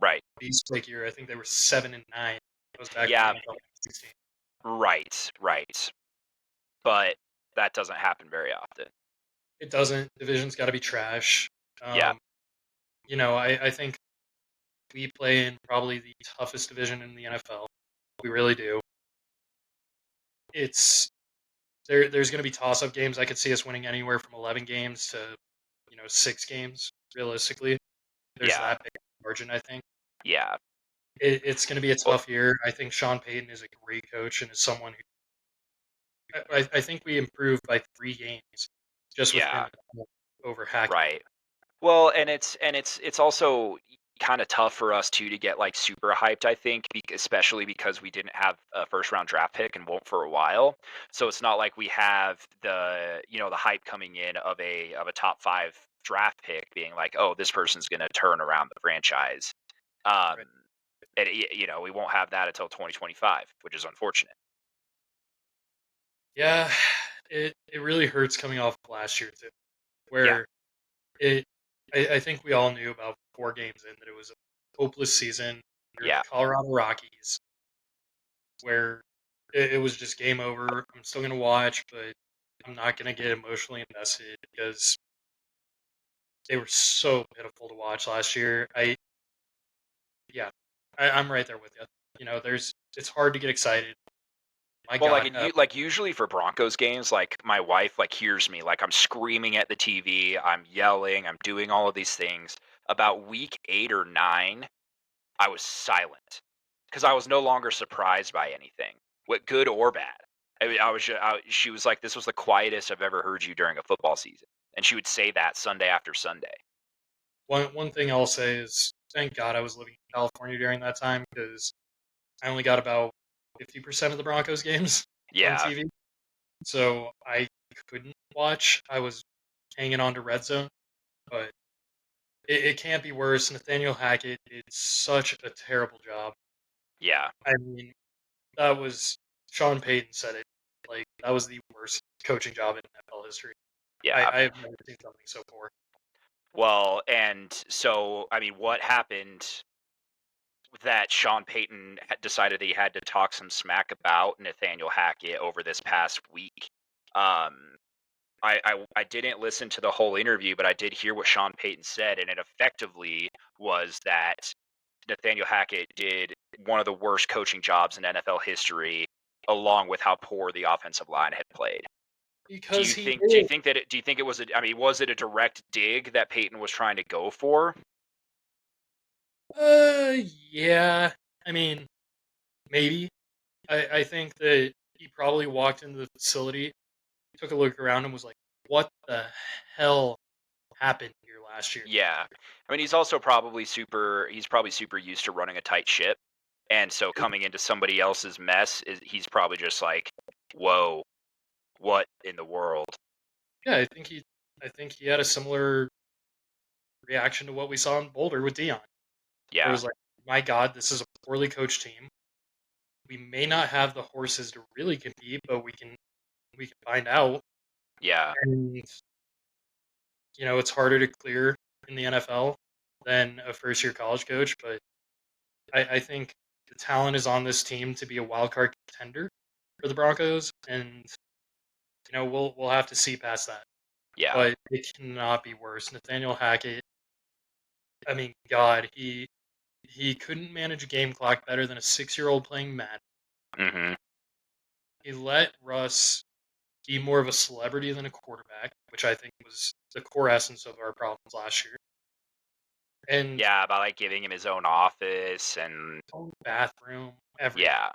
[SPEAKER 1] Right.
[SPEAKER 2] Beast year, I think they were 7-9. It was back
[SPEAKER 1] Yeah.
[SPEAKER 2] in 2016.
[SPEAKER 1] Right. But that doesn't happen very often.
[SPEAKER 2] It doesn't. Division's got to be trash.
[SPEAKER 1] Yeah.
[SPEAKER 2] I think we play in probably the toughest division in the NFL. We really do. it's there's going to be toss-up games. I could see us winning anywhere from 11 games to 6 games realistically. There's
[SPEAKER 1] Yeah,
[SPEAKER 2] that big margin, I think.
[SPEAKER 1] yeah.
[SPEAKER 2] It's going to be a
[SPEAKER 1] Well,
[SPEAKER 2] tough year. I think Sean Payton is a great coach and is someone who I think we improved by 3 games just with him
[SPEAKER 1] yeah,
[SPEAKER 2] over Hackett.
[SPEAKER 1] right. Well, and it's also kind of tough for us too to get like super hyped, I think, especially because we didn't have a first round draft pick and won't for a while. So it's not like we have the hype coming in of a top 5 draft pick being like, "Oh, this person's going to turn around the franchise." Um
[SPEAKER 2] Right.
[SPEAKER 1] and we won't have that until 2025, which is unfortunate.
[SPEAKER 2] Yeah, it really hurts coming off of last year too,
[SPEAKER 1] Yeah.
[SPEAKER 2] where it I think we all knew about 4 games in that it was a hopeless season. You're the
[SPEAKER 1] Yeah.
[SPEAKER 2] Colorado Rockies, where it was just game over. I'm still gonna watch, but I'm not gonna get emotionally invested because they were so pitiful to watch last year. Yeah, I'm right there with you. It's hard to get excited. My
[SPEAKER 1] Well, like
[SPEAKER 2] God,
[SPEAKER 1] and you like usually for Broncos games, like my wife like hears me, like I'm screaming at the TV, I'm yelling, I'm doing all of these things. About week 8 or 9, I was silent because I was no longer surprised by anything, what good or bad. I mean, she was like, "This was the quietest I've ever heard you during a football season," and she would say that Sunday after Sunday.
[SPEAKER 2] one thing I'll say is thank God I was living in California during that time because I only got about 50% of the Broncos games on
[SPEAKER 1] Yeah,
[SPEAKER 2] TV, so I couldn't watch. I was hanging on to Red Zone, but it can't be worse. Nathaniel Hackett did such a terrible job.
[SPEAKER 1] yeah,
[SPEAKER 2] I mean, that was Sean Payton said it. Like that was the worst coaching job in NFL history.
[SPEAKER 1] yeah.
[SPEAKER 2] I have never seen something so poor.
[SPEAKER 1] Well, and so I mean, what happened that Sean Payton had decided that he had to talk some smack about Nathaniel Hackett over this past week. Um, I didn't listen to the whole interview, but I did hear what Sean Payton said, and it effectively was that Nathaniel Hackett did one of the worst coaching jobs in NFL history, along with how poor the offensive line had played. Do
[SPEAKER 2] Because
[SPEAKER 1] you
[SPEAKER 2] he
[SPEAKER 1] think? Do you
[SPEAKER 2] did.
[SPEAKER 1] think that? Do you think it was? I mean, was it a direct dig that Payton was trying to go for?
[SPEAKER 2] Yeah. I mean, maybe. I think that he probably walked into the facility, took a look around, and was like, "What the hell happened here last year?"
[SPEAKER 1] Yeah. I mean, he's also probably he's probably super used to running a tight ship. And so coming into somebody else's mess he's probably just like, "Whoa, what in the world?"
[SPEAKER 2] Yeah, I think he had a similar reaction to what we saw in Boulder with Dion. Where it
[SPEAKER 1] Yeah.
[SPEAKER 2] was like, "My God, this is a poorly coached team. We may not have the horses to really compete, but we can find out."
[SPEAKER 1] Yeah.
[SPEAKER 2] And it's harder to clear in the NFL than a first year college coach, but I think the talent is on this team to be a wild card contender for the Broncos, and we'll have to see past that.
[SPEAKER 1] Yeah.
[SPEAKER 2] But it cannot be worse. Nathaniel Hackett, I mean, God, he couldn't manage a game clock better than a 6-year-old playing Madden.
[SPEAKER 1] Mhm.
[SPEAKER 2] He let Russ be more of a celebrity than a quarterback, which I think was the core essence of our problems last year. And
[SPEAKER 1] Yeah, by like giving him his own office and
[SPEAKER 2] own bathroom, everything.
[SPEAKER 1] yeah.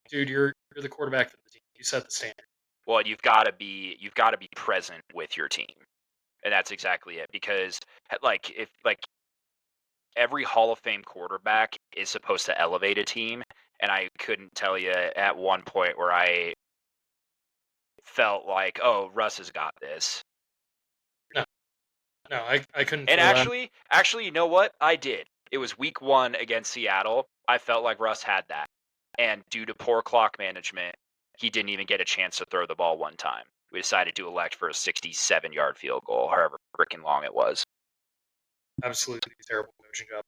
[SPEAKER 2] Dude, you're the quarterback for the team. You set the standard.
[SPEAKER 1] Well, you've got to be present with your team. And that's exactly it because like if like every Hall of Fame quarterback is supposed to elevate a team, and I couldn't tell you at one point where I felt like, "Oh, Russ has got this."
[SPEAKER 2] No, no, I couldn't
[SPEAKER 1] And
[SPEAKER 2] feel that.
[SPEAKER 1] actually, you know what? I did. It was week 1 against Seattle. I felt like Russ had that. And due to poor clock management, he didn't even get a chance to throw the ball one time. We decided to elect for a 67-yard field goal, however freaking long it was.
[SPEAKER 2] Absolutely terrible coaching job.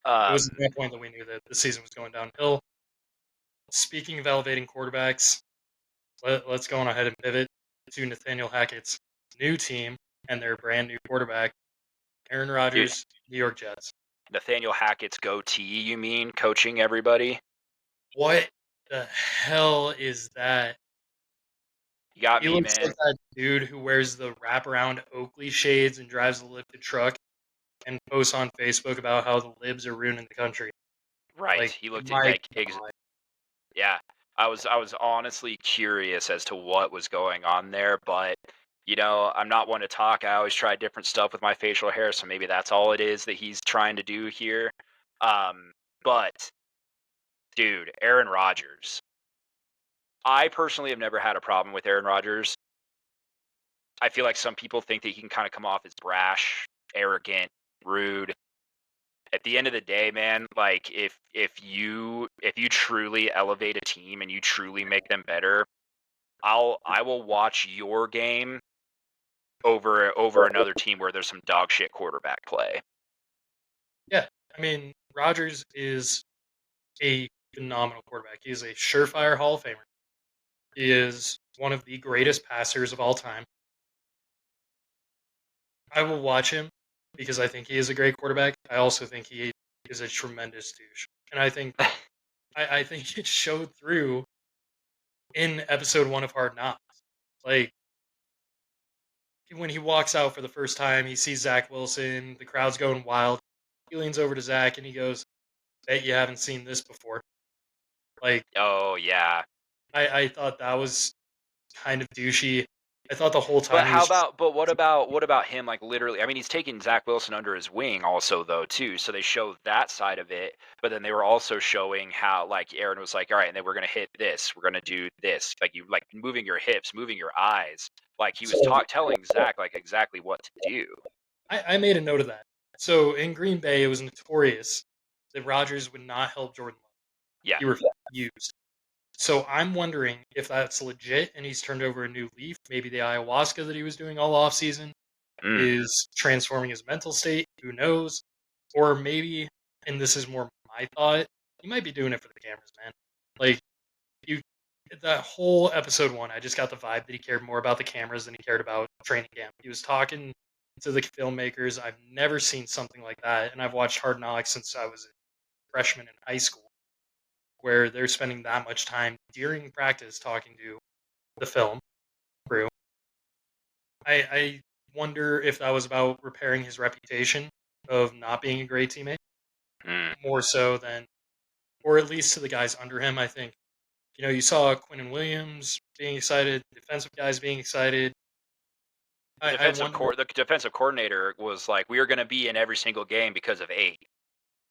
[SPEAKER 2] It was at
[SPEAKER 1] Um,
[SPEAKER 2] that point that we knew that the season was going downhill. Speaking of elevating quarterbacks, let's go on ahead and pivot to Nathaniel Hackett's new team and their brand new quarterback, Aaron
[SPEAKER 1] dude,
[SPEAKER 2] Rodgers, New York Jets.
[SPEAKER 1] Nathaniel Hackett's goatee, you mean, coaching everybody?
[SPEAKER 2] What the hell is that?
[SPEAKER 1] You got
[SPEAKER 2] He
[SPEAKER 1] me,
[SPEAKER 2] looks like
[SPEAKER 1] man.
[SPEAKER 2] that dude who wears the wraparound Oakley shades and drives a lifted truck and posts on Facebook about how the libs are ruining the country.
[SPEAKER 1] Right.
[SPEAKER 2] Like,
[SPEAKER 1] He looked
[SPEAKER 2] my
[SPEAKER 1] like
[SPEAKER 2] God.
[SPEAKER 1] yeah. I was honestly curious as to what was going on there, but I'm not one to talk. I always try different stuff with my facial hair, so maybe that's all it is that he's trying to do here. But dude, Aaron Rodgers. I personally have never had a problem with Aaron Rodgers. I feel like some people think that he can kind of come off as brash, arrogant, rude. At the end of the day, man, like if you truly elevate a team and you truly make them better, I will watch your game over another team where there's some dog shit quarterback play.
[SPEAKER 2] Yeah. I mean, Rodgers is a phenomenal quarterback. He is a surefire Hall of Famer. He is one of the greatest passers of all time. I will watch him because I think he is a great quarterback. I also think he is a tremendous douche. And I think it showed through in episode 1 of Hard Knocks. Like, when he walks out for the first time, he sees Zach Wilson, the crowd's going wild. He leans over to Zach and he goes, "Bet you haven't seen this before." Like,
[SPEAKER 1] Oh yeah.
[SPEAKER 2] I thought that was kind of douchey. I thought the whole
[SPEAKER 1] But
[SPEAKER 2] time he
[SPEAKER 1] how
[SPEAKER 2] was just
[SPEAKER 1] about but what about him, like, literally I mean, he's taking Zach Wilson under his wing also though too, so they show that side of it, but then they were also showing how, like, Aaron was like, "Alright, and then we're gonna hit this, we're gonna do this," like, you like, moving your hips, moving your eyes, like, he was
[SPEAKER 2] so
[SPEAKER 1] telling Zach, like, exactly what to do.
[SPEAKER 2] I made a note of that. So in Green Bay, it was notorious that Rodgers would not help Jordan Love.
[SPEAKER 1] Yeah.
[SPEAKER 2] He refused. So I'm wondering if that's legit and he's turned over a new leaf. Maybe the ayahuasca that he was doing all off season
[SPEAKER 1] Mm.
[SPEAKER 2] is transforming his mental state. Who knows? Or maybe, and this is more my thought, he might be doing it for the cameras, man. Like, you, that whole episode 1, I just got the vibe that he cared more about the cameras than he cared about training camp. He was talking to the filmmakers. I've never seen something like that, and I've watched Hard Knocks since I was a freshman in high school, where they're spending that much time during practice talking to the film crew. I wonder if that was about repairing his reputation of not being a great teammate,
[SPEAKER 1] Mm.
[SPEAKER 2] more so than, or at least to the guys under him. I think you saw Quinn Williams being excited, defensive guys being excited. I wonder.
[SPEAKER 1] The defensive coordinator was like, "We are gonna be in every single game because of 8,"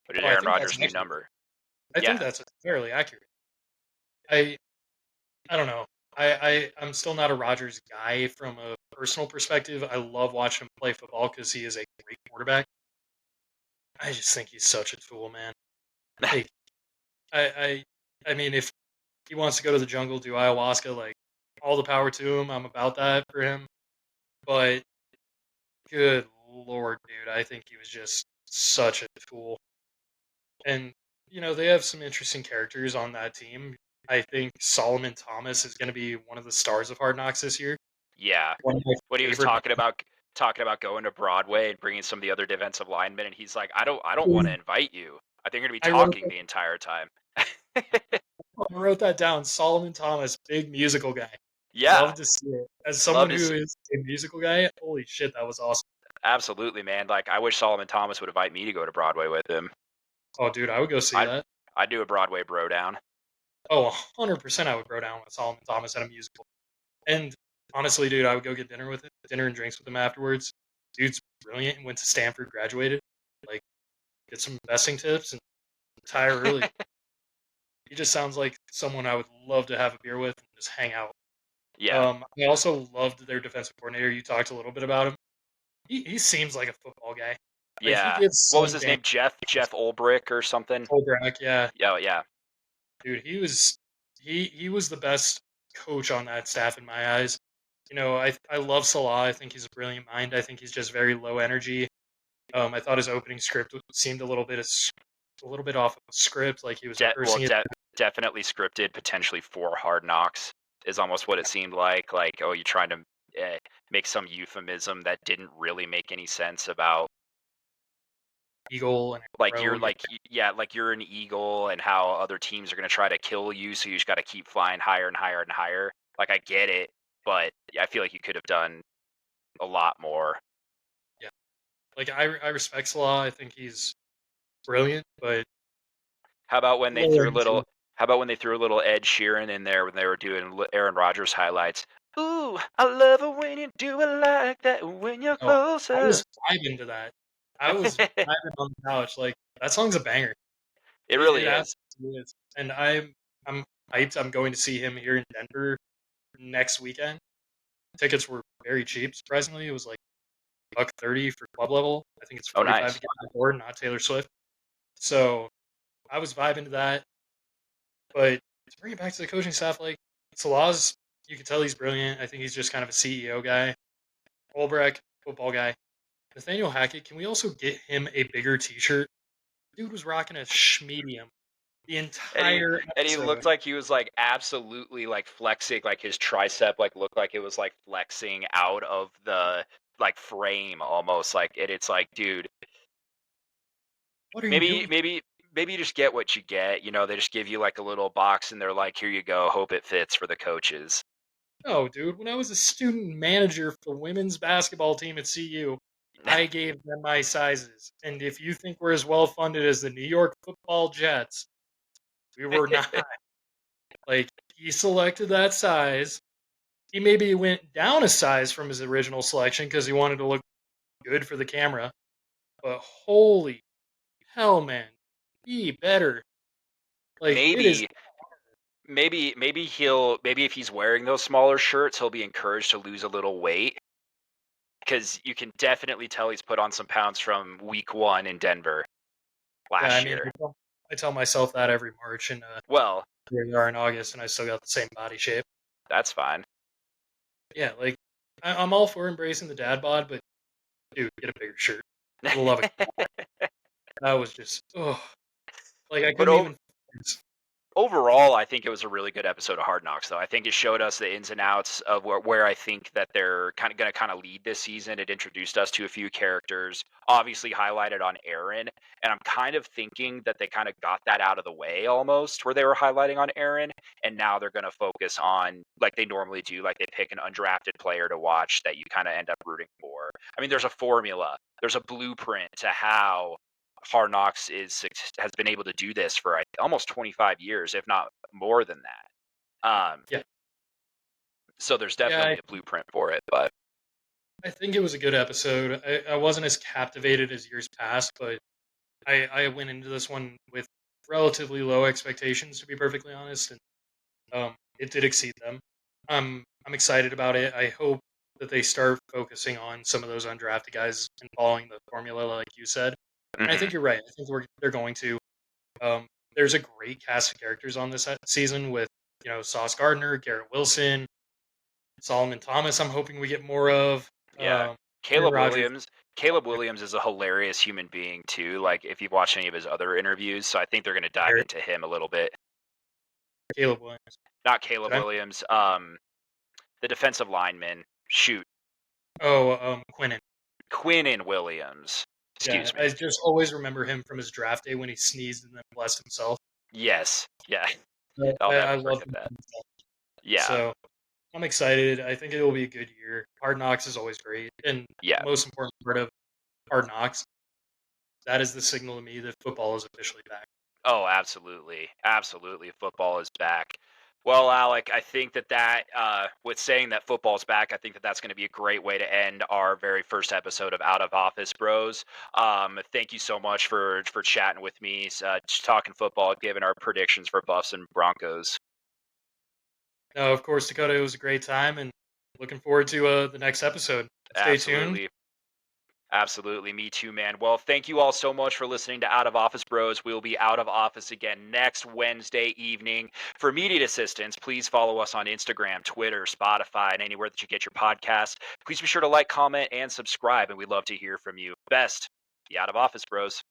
[SPEAKER 1] which is
[SPEAKER 2] Oh, I
[SPEAKER 1] Aaron
[SPEAKER 2] think that's
[SPEAKER 1] Rodgers' new
[SPEAKER 2] accurate.
[SPEAKER 1] number.
[SPEAKER 2] I think
[SPEAKER 1] Yeah.
[SPEAKER 2] that's fairly accurate. I I don't know. I'm still not a Rodgers guy from a personal perspective. I love watching him play football because he is a great quarterback. I just think he's such a tool, man. Like, I I mean, if he wants to go to the jungle, do ayahuasca, like, all the power to him. I'm about that for him. But good lord, dude, I think he was just such a tool. And they have some interesting characters on that team. I think Solomon Thomas is going to be one of the stars of Hard Knocks this year.
[SPEAKER 1] Yeah.
[SPEAKER 2] One of my
[SPEAKER 1] When he was
[SPEAKER 2] favorite.
[SPEAKER 1] talking about going to Broadway and bringing some of the other defensive linemen, and he's like, "I don't wanna invite you. I think you're gonna be
[SPEAKER 2] I wrote
[SPEAKER 1] talking the entire time."
[SPEAKER 2] I wrote that down. Solomon Thomas, big musical guy.
[SPEAKER 1] Yeah.
[SPEAKER 2] Love to see it. As
[SPEAKER 1] Love
[SPEAKER 2] someone
[SPEAKER 1] to
[SPEAKER 2] who
[SPEAKER 1] see
[SPEAKER 2] is a musical guy, holy shit, that was awesome.
[SPEAKER 1] absolutely, man, like, I wish Solomon Thomas would invite me to go to Broadway with him.
[SPEAKER 2] Oh, dude, I would go see
[SPEAKER 1] I'd
[SPEAKER 2] that.
[SPEAKER 1] I'd do a Broadway bro down.
[SPEAKER 2] Oh, 100% I would bro down with Solomon Thomas at a musical. And honestly, dude, I would go get dinner and drinks with him afterwards. Dude's brilliant. Went to Stanford, graduated. Like, get some investing tips and retire early. He just sounds like someone I would love to have a beer with and just hang out.
[SPEAKER 1] Yeah.
[SPEAKER 2] I also loved their defensive coordinator. You talked a little bit about him. He seems like a football guy. Like, he
[SPEAKER 1] Yeah.
[SPEAKER 2] gives
[SPEAKER 1] What was
[SPEAKER 2] some
[SPEAKER 1] his
[SPEAKER 2] damn
[SPEAKER 1] name? Jeff Ulbrich or something?
[SPEAKER 2] Colbrack, yeah.
[SPEAKER 1] Yeah, oh, yeah.
[SPEAKER 2] Dude, he was the best coach on that staff in my eyes. I love Salah. I think he's a brilliant mind. I think he's just very low energy. I thought his opening script seemed a little bit off of script, like he was
[SPEAKER 1] De well,
[SPEAKER 2] rehearsing it.
[SPEAKER 1] de definitely scripted, potentially for Hard Knocks, is almost what it seemed like, oh, you're trying to, make some euphemism that didn't really make any sense about,
[SPEAKER 2] Eagle and
[SPEAKER 1] like,
[SPEAKER 2] Arrow.
[SPEAKER 1] you're like y yeah, like, you're an eagle and how other teams are gonna try to kill you, so you just gotta keep flying higher and higher and higher. Like, I get it, but yeah, I feel like you could have done a lot more.
[SPEAKER 2] Yeah, like I respect Salah. I think he's brilliant, but
[SPEAKER 1] How about when they threw a
[SPEAKER 2] lowering
[SPEAKER 1] little?
[SPEAKER 2] to
[SPEAKER 1] How about when they threw a little Ed Sheeran in there when they were doing Aaron Rodgers highlights? Ooh, I love it when you do it like that. When you're
[SPEAKER 2] oh, I
[SPEAKER 1] closer.
[SPEAKER 2] was vibing to that. I was vibing on the couch. Like that song's a banger.
[SPEAKER 1] It
[SPEAKER 2] It
[SPEAKER 1] really is.
[SPEAKER 2] absolutely is. And I'm hyped. I'm going to see him here in Denver next weekend. Tickets were very cheap. Surprisingly, it was like $130 for club level. I think it's
[SPEAKER 1] Oh,
[SPEAKER 2] 45 to
[SPEAKER 1] nice.
[SPEAKER 2] get on board, not Taylor Swift. So I was vibing to that. But to bring it back to the coaching staff, like Salah's, you can tell he's brilliant. I think he's just kind of a CEO guy. Olbrich, football guy. Nathaniel Hackett, can we also get him a bigger T-shirt? Dude was rocking a schmedium the
[SPEAKER 1] And he
[SPEAKER 2] entire
[SPEAKER 1] and he
[SPEAKER 2] episode.
[SPEAKER 1] looked like he was like absolutely like flexing, like his tricep like looked like it was like flexing out of the like frame almost like it's like, dude,
[SPEAKER 2] What are you
[SPEAKER 1] maybe
[SPEAKER 2] doing?
[SPEAKER 1] maybe maybe you just get what you get. You know, they just give you like a little box and they're like, here you go, hope it fits for the coaches.
[SPEAKER 2] No, dude. When I was a student manager for the women's basketball team at CU, I gave them my sizes. And if you think we're as well funded as the New York Football Jets, we were not. Like he selected that size. He maybe went down a size from his original selection because he wanted to look good for the camera. But holy hell, man, be better. Like it is.
[SPEAKER 1] maybe maybe if he's wearing those smaller shirts, he'll be encouraged to lose a little weight because you can definitely tell he's put on some pounds from week 1 in Denver
[SPEAKER 2] Yeah, I
[SPEAKER 1] last
[SPEAKER 2] mean,
[SPEAKER 1] year.
[SPEAKER 2] I tell myself that every March, and
[SPEAKER 1] Well,
[SPEAKER 2] here we are in August, and I still got the same body shape.
[SPEAKER 1] that's fine.
[SPEAKER 2] Yeah, like I'm all for embracing the dad bod, but dude, get a bigger shirt. For the love of God, that was just like I
[SPEAKER 1] But
[SPEAKER 2] couldn't even.
[SPEAKER 1] overall, I think it was a really good episode of Hard Knocks, though. I think it showed us the ins and outs of where I think that they're kind of going to kind of lead this season. It introduced us to a few characters, obviously highlighted on Aaron, and I'm kind of thinking that they kind of got that out of the way almost, where they were highlighting on Aaron, and now they're going to focus on like they normally do, like they pick an undrafted player to watch that you kind of end up rooting for. I mean, there's a formula, there's a blueprint to how Hard Knocks has been able to do this for almost 25 years, if not more than that.
[SPEAKER 2] Yeah,
[SPEAKER 1] So there's
[SPEAKER 2] yeah,
[SPEAKER 1] definitely a blueprint for it. But
[SPEAKER 2] I think it was a good episode. I wasn't as captivated as years past, but I went into this one with relatively low expectations, to be perfectly honest, and it did exceed them. I'm excited about it. I hope that they start focusing on some of those undrafted guys and following the formula, like you said. And I
[SPEAKER 1] mhm,
[SPEAKER 2] think you're right. I think they're going to. Um, there's a great cast of characters on this season with Sauce Gardner, Garrett Wilson, Solomon Thomas. I'm hoping we get more of.
[SPEAKER 1] yeah,
[SPEAKER 2] Um, Aaron
[SPEAKER 1] Caleb
[SPEAKER 2] Rodgers,
[SPEAKER 1] Williams. Caleb Williams is a hilarious human being too. Like if you've watched any of his other interviews, so I think they're going to dive
[SPEAKER 2] Garrett,
[SPEAKER 1] into him a little bit.
[SPEAKER 2] Caleb Williams.
[SPEAKER 1] Not
[SPEAKER 2] Did
[SPEAKER 1] Caleb
[SPEAKER 2] I?
[SPEAKER 1] Williams, the defensive lineman. Shoot,
[SPEAKER 2] Oh, Quinnen.
[SPEAKER 1] Quinnen Williams.
[SPEAKER 2] Yeah,
[SPEAKER 1] Excuse
[SPEAKER 2] I
[SPEAKER 1] me.
[SPEAKER 2] just always remember him from his draft day when he sneezed and then blessed himself.
[SPEAKER 1] Yes, yeah. I'll
[SPEAKER 2] I
[SPEAKER 1] never
[SPEAKER 2] love
[SPEAKER 1] forget
[SPEAKER 2] him.
[SPEAKER 1] that. Yeah,
[SPEAKER 2] So I'm excited. I think it will be a good year. Hard Knocks is always great, and
[SPEAKER 1] yeah.
[SPEAKER 2] the most important part of Hard Knocks, that is the signal to me that football is officially back.
[SPEAKER 1] Oh, absolutely. Absolutely. Football is back. Well, Alec, I think with saying that football's back, I think that that's going to be a great way to end our very first episode of Out of Office Bros. Thank you so much for chatting with me, just talking football, giving our predictions for Buffs and Broncos.
[SPEAKER 2] No, of course, Dakota, it was a great time, and looking forward to the next episode. Stay tuned.
[SPEAKER 1] Absolutely. Absolutely. Me too, man. Well, thank you all so much for listening to Out of Office Bros. We'll be out of office again next Wednesday evening. For immediate assistance, please follow us on Instagram, Twitter, Spotify, and anywhere that you get your podcasts. Please be sure to like, comment, and subscribe, and we'd love to hear from you. Best, the Out of Office Bros.